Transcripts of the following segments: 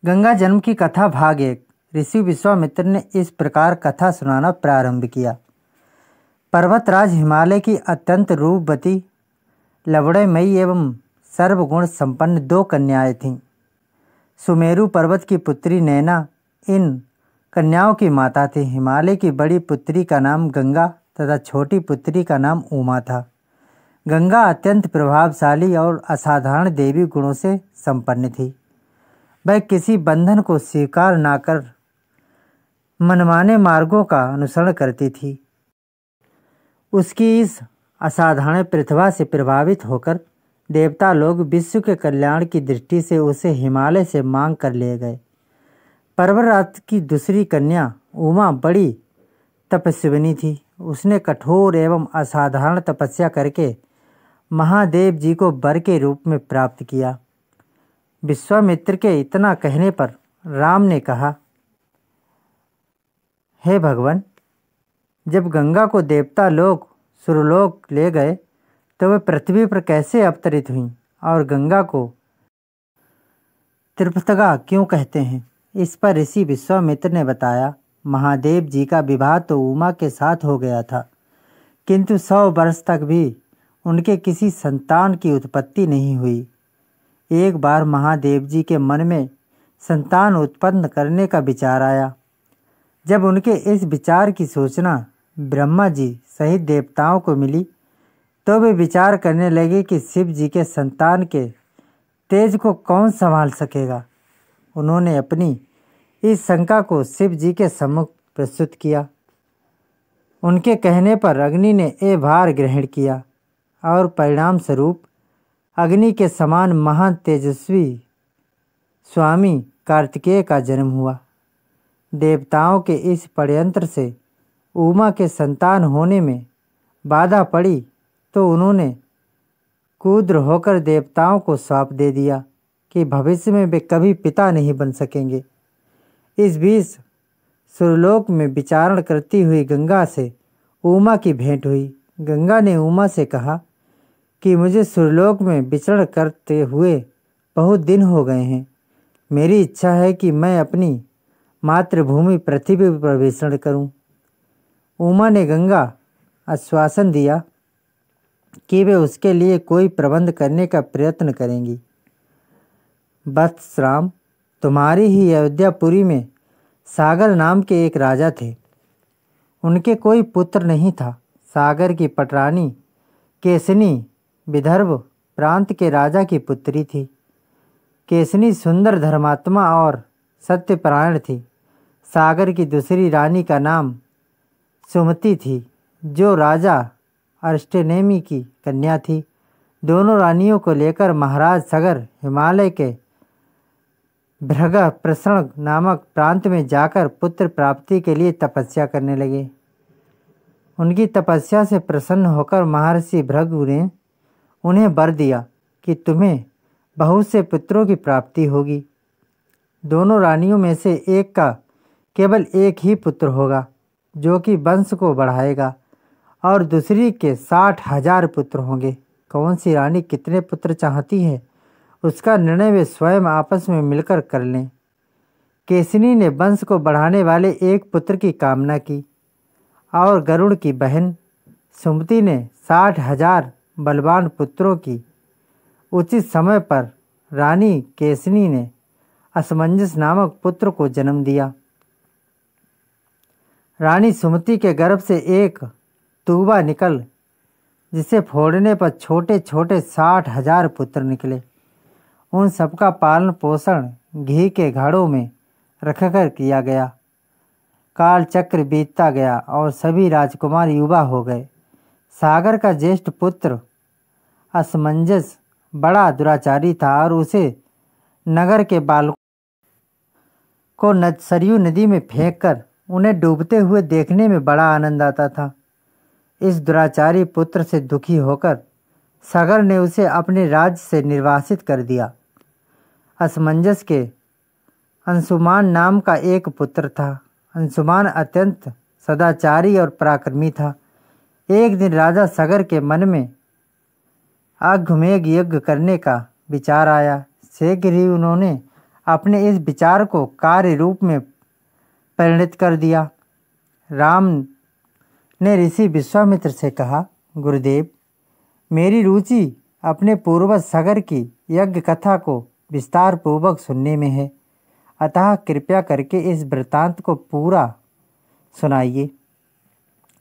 गंगा जन्म की कथा भाग 1। ऋषि विश्वामित्र ने इस प्रकार कथा सुनाना प्रारंभ किया। पर्वतराज हिमालय की अत्यंत रूपवती, लवणमयी एवं सर्वगुण संपन्न 2 कन्याएं थीं। सुमेरु पर्वत की पुत्री नैना इन कन्याओं की माता थी। हिमालय की बड़ी पुत्री का नाम गंगा तथा छोटी पुत्री का नाम उमा था। गंगा अत्यंत प्रभावशाली और असाधारण देवी गुणों से संपन्न थी। वह किसी बंधन को स्वीकार न कर मनमाने मार्गों का अनुसरण करती थी। उसकी इस असाधारण प्रतिभा से प्रभावित होकर देवता लोग विश्व के कल्याण की दृष्टि से उसे हिमालय से मांग कर ले गए। पर्वतराज की दूसरी कन्या उमा बड़ी तपस्विनी थी। उसने कठोर एवं असाधारण तपस्या करके महादेव जी को वर के रूप में प्राप्त किया। विश्वामित्र के इतना कहने पर राम ने कहा, हे भगवान, जब गंगा को देवता लोग सुरलोक ले गए तो वे पृथ्वी पर कैसे अवतरित हुईं और गंगा को त्रिपथगा क्यों कहते हैं? इस पर ऋषि विश्वामित्र ने बताया, महादेव जी का विवाह तो उमा के साथ हो गया था, किंतु 100 वर्ष तक भी उनके किसी संतान की उत्पत्ति नहीं हुई। एक बार महादेव जी के मन में संतान उत्पन्न करने का विचार आया। जब उनके इस विचार की सूचना ब्रह्मा जी सहित देवताओं को मिली तो वे विचार करने लगे कि शिव जी के संतान के तेज को कौन संभाल सकेगा। उन्होंने अपनी इस शंका को शिव जी के सम्मुख प्रस्तुत किया। उनके कहने पर अग्नि ने ये भार ग्रहण किया और परिणाम स्वरूप अग्नि के समान महान तेजस्वी स्वामी कार्तिकेय का जन्म हुआ। देवताओं के इस षड्यंत्र से उमा के संतान होने में बाधा पड़ी तो उन्होंने क्रुद्ध होकर देवताओं को श्राप दे दिया कि भविष्य में वे कभी पिता नहीं बन सकेंगे। इस बीच सुरलोक में विचरण करती हुई गंगा से उमा की भेंट हुई। गंगा ने उमा से कहा कि मुझे सुरलोक में विचरण करते हुए बहुत दिन हो गए हैं। मेरी इच्छा है कि मैं अपनी मातृभूमि पृथ्वी पर प्रवेशन करूं। उमा ने गंगा आश्वासन दिया कि वे उसके लिए कोई प्रबंध करने का प्रयत्न करेंगी। वत्स राम, तुम्हारी ही अयोध्यापुरी में सागर नाम के एक राजा थे। उनके कोई पुत्र नहीं था। सागर की पटरानी केसनी विदर्भ प्रांत के राजा की पुत्री थी। केसनी सुंदर, धर्मात्मा और सत्यपरायण थी। सागर की दूसरी रानी का नाम सुमति थी, जो राजा अरिष्टनेमि की कन्या थी। दोनों रानियों को लेकर महाराज सगर हिमालय के भृगप्रसण नामक प्रांत में जाकर पुत्र प्राप्ति के लिए तपस्या करने लगे। उनकी तपस्या से प्रसन्न होकर महर्षि भृगु ने उन्हें वर दिया कि तुम्हें बहुत से पुत्रों की प्राप्ति होगी। दोनों रानियों में से एक का केवल एक ही पुत्र होगा, जो कि वंश को बढ़ाएगा, और दूसरी के 60,000 पुत्र होंगे। कौन सी रानी कितने पुत्र चाहती है, उसका निर्णय वे स्वयं आपस में मिलकर कर लें। केसनी ने वंश को बढ़ाने वाले एक पुत्र की कामना की और गरुड़ की बहन सुमति ने 60,000 बलवान पुत्रों की। उचित समय पर रानी केसनी ने असमंजस नामक पुत्र को जन्म दिया। रानी सुमति के गर्भ से एक तूबा निकल, जिसे फोड़ने पर छोटे छोटे 60,000 पुत्र निकले। उन सबका पालन पोषण घी के घड़ों में रखकर किया गया। काल चक्र बीतता गया और सभी राजकुमार युवा हो गए। सागर का ज्येष्ठ पुत्र असमंजस बड़ा दुराचारी था और उसे नगर के बालकों को सरयू नदी में फेंककर उन्हें डूबते हुए देखने में बड़ा आनंद आता था। इस दुराचारी पुत्र से दुखी होकर सागर ने उसे अपने राज्य से निर्वासित कर दिया। असमंजस के अंशुमान नाम का एक पुत्र था। अंशुमान अत्यंत सदाचारी और पराक्रमी था। एक दिन राजा सागर के मन में अश्वमेध यज्ञ करने का विचार आया। शीघ्र ही उन्होंने अपने इस विचार को कार्य रूप में परिणत कर दिया। राम ने ऋषि विश्वामित्र से कहा, गुरुदेव, मेरी रुचि अपने पूर्वज सगर की यज्ञ कथा को विस्तार पूर्वक सुनने में है, अतः कृपया करके इस वृत्तांत को पूरा सुनाइए।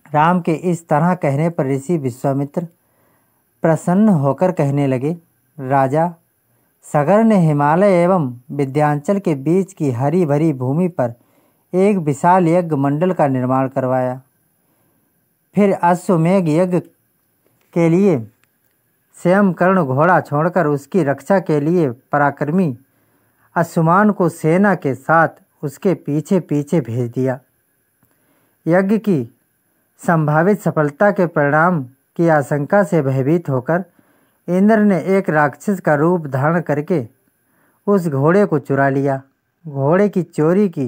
राम के इस तरह कहने पर ऋषि विश्वामित्र प्रसन्न होकर कहने लगे, राजा, सगर ने हिमालय एवं विंध्याचल के बीच की हरी भरी भूमि पर एक विशाल यज्ञ मंडल का निर्माण करवाया। फिर अश्वमेघ यज्ञ के लिए स्वयं कर्ण घोड़ा छोड़कर उसकी रक्षा के लिए पराक्रमी अश्वमान को सेना के साथ उसके पीछे पीछे भेज दिया। यज्ञ की संभावित सफलता के परिणाम की आशंका से भयभीत होकर इंद्र ने एक राक्षस का रूप धारण करके उस घोड़े को चुरा लिया। घोड़े की चोरी की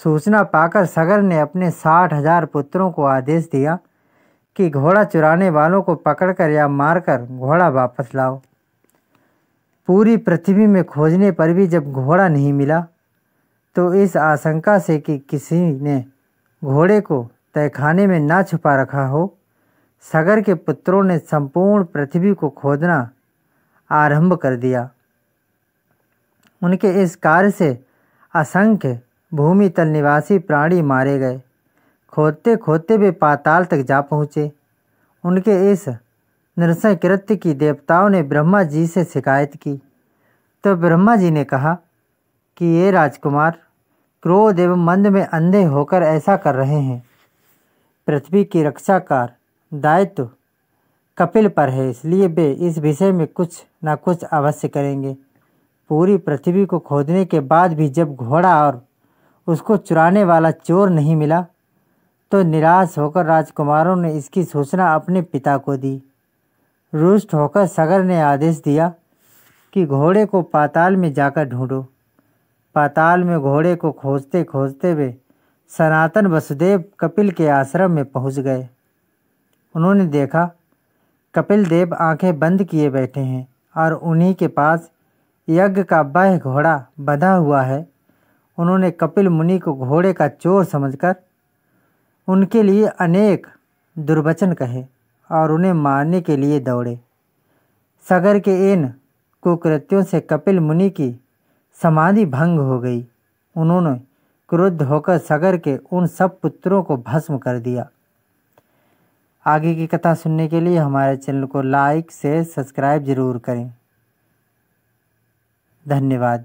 सूचना पाकर सगर ने अपने 60,000 पुत्रों को आदेश दिया कि घोड़ा चुराने वालों को पकड़कर या मारकर घोड़ा वापस लाओ। पूरी पृथ्वी में खोजने पर भी जब घोड़ा नहीं मिला तो इस आशंका से कि किसी ने घोड़े को तहखाने में ना छुपा रखा हो, सगर के पुत्रों ने संपूर्ण पृथ्वी को खोदना आरंभ कर दिया। उनके इस कार्य से असंख्य भूमि तल निवासी प्राणी मारे गए। खोदते खोदते वे पाताल तक जा पहुँचे। उनके इस नृशंस कृत्य की देवताओं ने ब्रह्मा जी से शिकायत की तो ब्रह्मा जी ने कहा कि ये राजकुमार क्रोध एवं मंद में अंधे होकर ऐसा कर रहे हैं। पृथ्वी की रक्षा का दायित्व कपिल पर है, इसलिए वे इस विषय में कुछ न कुछ अवश्य करेंगे। पूरी पृथ्वी को खोदने के बाद भी जब घोड़ा और उसको चुराने वाला चोर नहीं मिला तो निराश होकर राजकुमारों ने इसकी सूचना अपने पिता को दी। रुष्ट होकर सगर ने आदेश दिया कि घोड़े को पाताल में जाकर ढूंढो। पाताल में घोड़े को खोजते खोजते वे सनातन वसुदेव कपिल के आश्रम में पहुंच गए। उन्होंने देखा कपिल देव आंखें बंद किए बैठे हैं और उन्हीं के पास यज्ञ का वह घोड़ा बंधा हुआ है। उन्होंने कपिल मुनि को घोड़े का चोर समझकर उनके लिए अनेक दुर्वचन कहे और उन्हें मारने के लिए दौड़े। सगर के इन कुकृत्यों से कपिल मुनि की समाधि भंग हो गई। उन्होंने क्रुद्ध होकर सगर के उन सब पुत्रों को भस्म कर दिया। आगे की कथा सुनने के लिए हमारे चैनल को लाइक, शेयर, सब्सक्राइब जरूर करें। धन्यवाद।